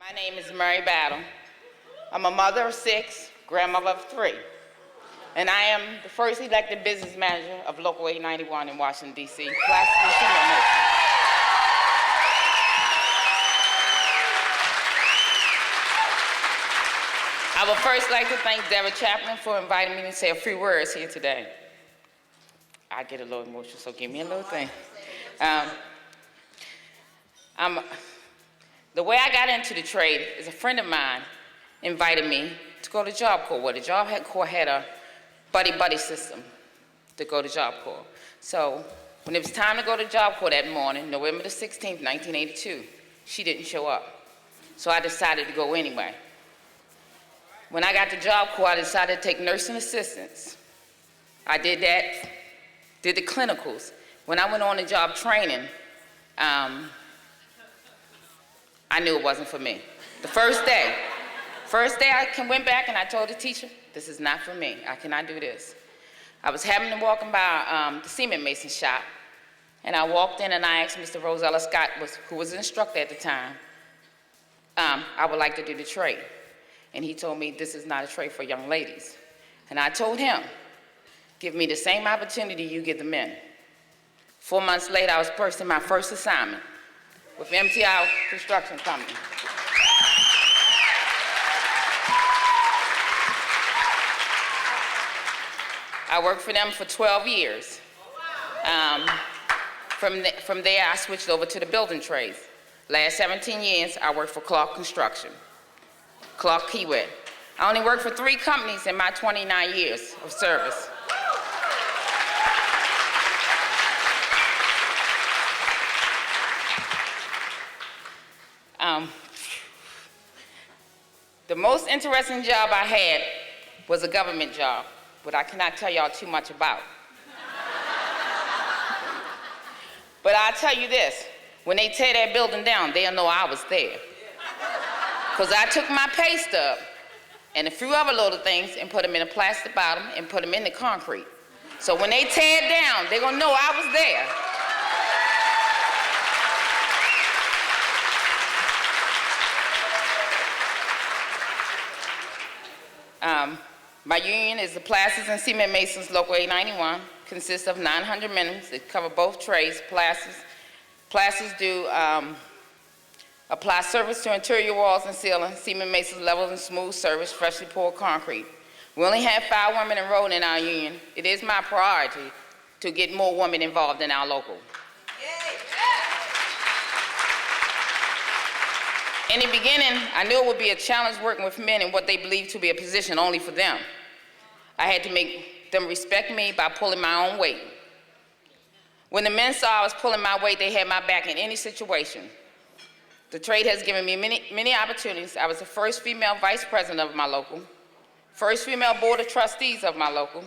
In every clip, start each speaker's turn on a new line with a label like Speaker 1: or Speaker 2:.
Speaker 1: My name is Mary Battle. I'm a mother of 6, grandmother of 3, and I am the first elected business manager of Local 891 in Washington, D.C. Plasterers. I would first like to thank Deborah Chapman for inviting me to say a few words here today. I get a little emotional, so give me a little thing. The way I got into the trade is a friend of mine invited me to go to Job Corps, where the Job Corps had a buddy-buddy system to go to Job Corps. So when it was time to go to Job Corps that morning, November the 16th, 1982, she didn't show up. So I decided to go anyway. When I got to Job Corps, I decided to take nursing assistance. I did that, did the clinicals. When I went on the job training, I knew it wasn't for me. The first day I went back and I told the teacher, this is not for me, I cannot do this. I was having to walk by the cement mason shop, and I walked in and I asked Mr. Rosella Scott, who was the instructor at the time, I would like to do the trade. And he told me, this is not a trade for young ladies. And I told him, give me the same opportunity you give the men. 4 months later, I was posted my first assignment with MTI Construction Company. I worked for them for 12 years. From there, I switched over to the building trades. Last 17 years, I worked for Clark Construction, Clark Keyway. I only worked for 3 companies in my 29 years of service. The most interesting job I had was a government job, but I cannot tell y'all too much about. But I'll tell you this, when they tear that building down, they'll know I was there. Because I took my pay stub and a few other little things and put them in a plastic bottom and put them in the concrete. So when they tear it down, they're gonna know I was there. My union is the Plasterers and Cement Masons Local 891, consists of 900 minimums that cover both trades. Plasterers do apply service to interior walls and ceiling. Cement Masons level and smooth service, freshly poured concrete. We only have 5 women enrolled in our union. It is my priority to get more women involved in our local. In the beginning, I knew it would be a challenge working with men in what they believed to be a position only for them. I had to make them respect me by pulling my own weight. When the men saw I was pulling my weight, they had my back in any situation. The trade has given me many opportunities. I was the first female vice president of my local, first female board of trustees of my local,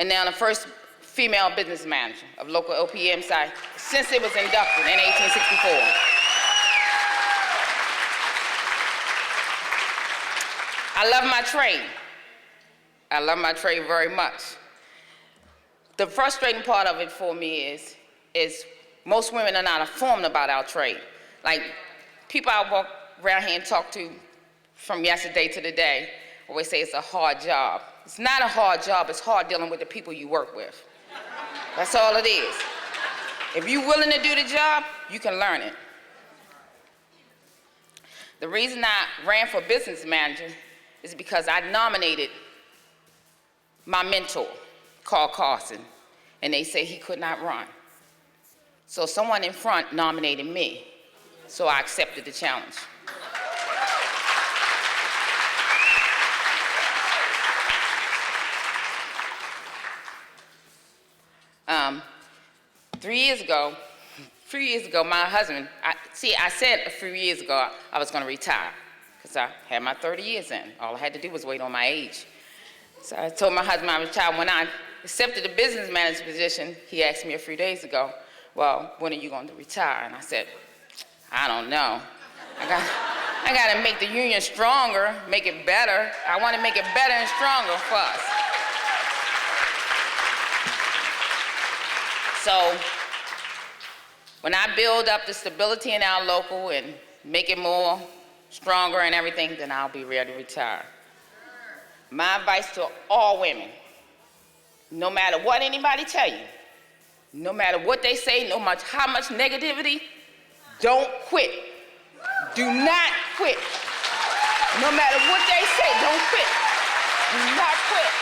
Speaker 1: and now the first female business manager of local OPM site since it was inducted in 1864. I love my trade. I love my trade very much. The frustrating part of it for me is most women are not informed about our trade. Like, people I walk around here and talk to from yesterday to today always say it's a hard job. It's not a hard job, it's hard dealing with the people you work with. That's all it is. If you're willing to do the job, you can learn it. The reason I ran for business manager is because I nominated my mentor, Carl Carson, and they said he could not run. So someone in front nominated me, so I accepted the challenge. A few years ago, my husband, I said a few years ago I was gonna retire, because I had my 30 years in. All I had to do was wait on my age. So I told my husband I was retired. When I accepted the business manager position, he asked me a few days ago, well, when are you going to retire? And I said, I don't know. I got to make the union stronger, make it better. I want to make it better and stronger for us. So when I build up the stability in our local and make it more stronger and everything, then I'll be ready to retire. My advice to all women, no matter what anybody tell you, no matter what they say, no matter how much negativity, don't quit. Do not quit. No matter what they say, don't quit. Do not quit.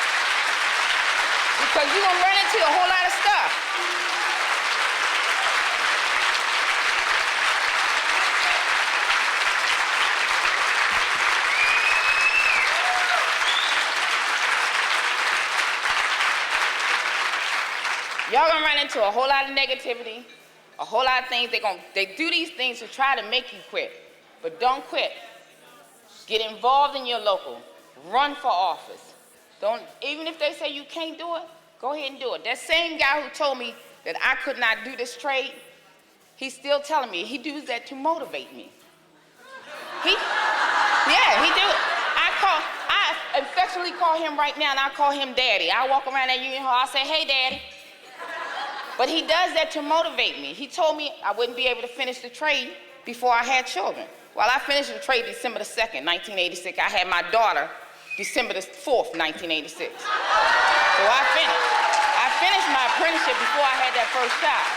Speaker 1: Because you're going to run into a whole lot of stuff. Y'all gonna run into a whole lot of negativity, a whole lot of things. They do these things to try to make you quit, but don't quit. Get involved in your local. Run for office. Even if they say you can't do it, go ahead and do it. That same guy who told me that I could not do this trade, he's still telling me. He does that to motivate me. He do. I affectionately call him right now, and I call him Daddy. I walk around that union hall, I say, hey, Daddy. But he does that to motivate me. He told me I wouldn't be able to finish the trade before I had children. Well, I finished the trade December the 2nd, 1986. I had my daughter December the 4th, 1986. So I finished my apprenticeship before I had that first child.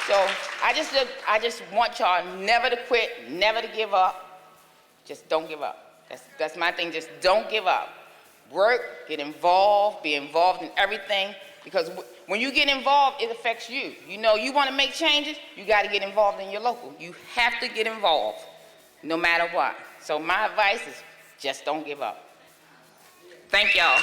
Speaker 1: So I just want y'all never to quit, never to give up. Just don't give up. That's my thing, just don't give up. Work, get involved, be involved in everything. Because when you get involved, it affects you. You know, you want to make changes, you got to get involved in your local. You have to get involved, no matter what. So my advice is just don't give up. Thank y'all.